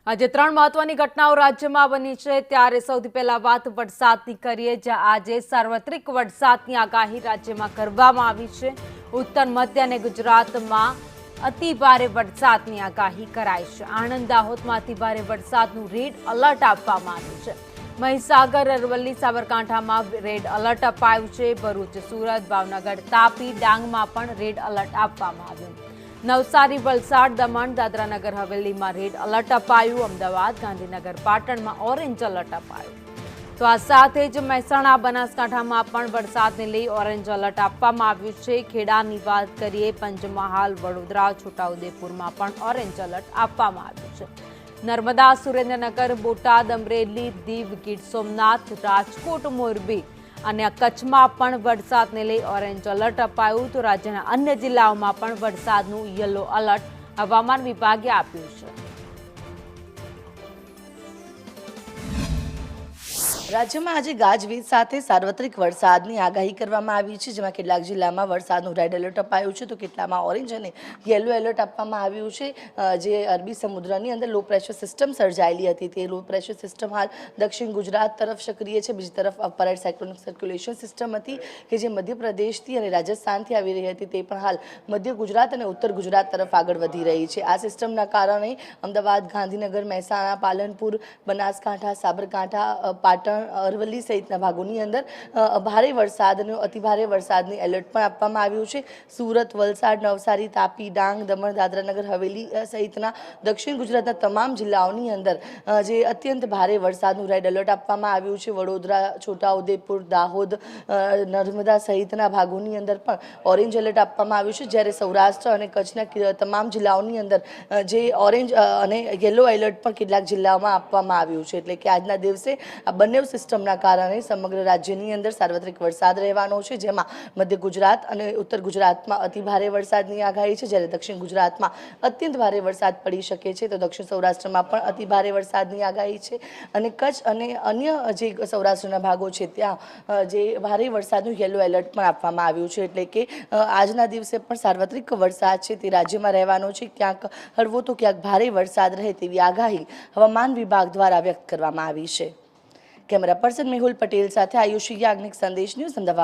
આજે ત્રણ મહત્વની ઘટનાઓ રાજ્યમાં બની છે ત્યારે સૌથી પહેલા વાત વરસાદની કરીએ જ્યાં આજે સાર્વત્રિક વરસાદની આગાહી રાજ્યમાં કરવામાં આવી છે। ઉત્તર મધ્ય અને ગુજરાતમાં અતિ ભારે વરસાદની આગાહી કરાઈ છે। આણંદ દાહોદમાં અતિ ભારે વરસાદનું રેડ એલર્ટ આપવામાં આવ્યું છે। મહીસાગર અરવલ્લી સાબરકાંઠામાં રેડ એલર્ટ અપાયું છે। ભરૂચ સુરત ભાવનગર તાપી ડાંગમાં પણ રેડ એલર્ટ આપવામાં આવ્યું। નવસારી વલસાડ દમણ દાદરાનગર હવેલીમાં રેડ એલર્ટ અપાયું। અમદાવાદ ગાંધીનગર પાટણમાં ઓરેન્જ એલર્ટ અપાયું। તો આ સાથે જ મહેસાણા બનાસકાંઠામાં પણ વરસાદને લઈ ઓરેન્જ એલર્ટ આપવામાં આવ્યું છે। ખેડાની વાત કરીએ પંચમહાલ વડોદરા છોટાઉદેપુરમાં પણ ઓરેન્જ એલર્ટ આપવામાં આવ્યું છે। નર્મદા સુરેન્દ્રનગર બોટાદ અમરેલી દીવ ગીર સોમનાથ રાજકોટ મોરબી અને કચ્છમાં પણ વરસાદને લઈ ઓરેન્જ એલર્ટ અપાયું। તો રાજ્યના અન્ય જિલ્લાઓમાં પણ વરસાદનું યલો એલર્ટ હવામાન વિભાગે આપ્યું છે। રાજ્યમાં આજે ગાજવીજ સાથે સાર્વત્રિક વરસાદની આગાહી કરવામાં આવી છે, જેમાં કેટલાક જિલ્લામાં વરસાદનું રેડ એલર્ટ અપાયું છે તો કેટલામાં ઓરેન્જ અને યલો એલર્ટ આપવામાં આવ્યું છે। જે અરબી સમુદ્રની અંદર લો પ્રેશર સિસ્ટમ સર્જાયેલી હતી તે લો પ્રેશર સિસ્ટમ હાલ દક્ષિણ ગુજરાત તરફ સક્રિય છે। બીજી તરફ અપરાઇટ સાયક્લોનિક સર્ક્યુલેશન સિસ્ટમ હતી કે જે મધ્યપ્રદેશથી અને રાજસ્થાનથી આવી રહી હતી તે પણ હાલ મધ્ય ગુજરાત અને ઉત્તર ગુજરાત તરફ આગળ વધી રહી છે। આ સિસ્ટમના કારણે અમદાવાદ ગાંધીનગર મહેસાણા પાલનપુર બનાસકાંઠા સાબરકાંઠા પાટણ અરવલ્લી સહિતના ભાગોની અંદર ભારે વરસાદ અને અતિભારે વરસાદની એલર્ટ પણ આપવામાં આવ્યું છે। સુરત વલસાડ નવસારી તાપી ડાંગ દમણ દાદરાનગર હવેલી સહિતના દક્ષિણ ગુજરાતના તમામ જિલ્લાઓની અંદર જે અત્યંત ભારે વરસાદનું રેડ એલર્ટ આપવામાં આવ્યું છે। વડોદરા છોટાઉદેપુર દાહોદ નર્મદા સહિતના ભાગોની અંદર પણ ઓરેન્જ એલર્ટ આપવામાં આવ્યું છે, જ્યારે સૌરાષ્ટ્ર અને કચ્છના તમામ જિલ્લાઓની અંદર જે ઓરેન્જ અને યલો એલર્ટ પણ કેટલાક જિલ્લાઓમાં આપવામાં આવ્યું છે। એટલે કે આજના દિવસે આ બંને સિસ્ટમના કારણે સમગ્ર રાજ્યની અંદર સાર્વત્રિક વરસાદ રહેવાનો છે, જેમાં મધ્ય ગુજરાત અને ઉત્તર ગુજરાતમાં અતિ ભારે વરસાદની આગાહી છે, જ્યારે દક્ષિણ ગુજરાતમાં અત્યંત ભારે વરસાદ પડી શકે છે તો દક્ષિણ સૌરાષ્ટ્રમાં પણ અતિ ભારે વરસાદની આગાહી છે અને કચ્છ અને અન્ય જે સૌરાષ્ટ્રના ભાગો છે ત્યાં જે ભારે વરસાદનું યલો એલર્ટ પણ આપવામાં આવ્યું છે। એટલે કે આજના દિવસે પણ સાર્વત્રિક વરસાદ છે તે રાજ્યમાં રહેવાનો છે। ક્યાંક હળવો તો ક્યાંક ભારે વરસાદ રહે તેવી આગાહી હવામાન વિભાગ દ્વારા વ્યક્ત કરવામાં આવી છે। કેમેરા પર્સન મેહુલ પટેલ સાથે આયુષી યાજ્ઞિક સંદેશ ન્યૂઝ અમદાવાદ।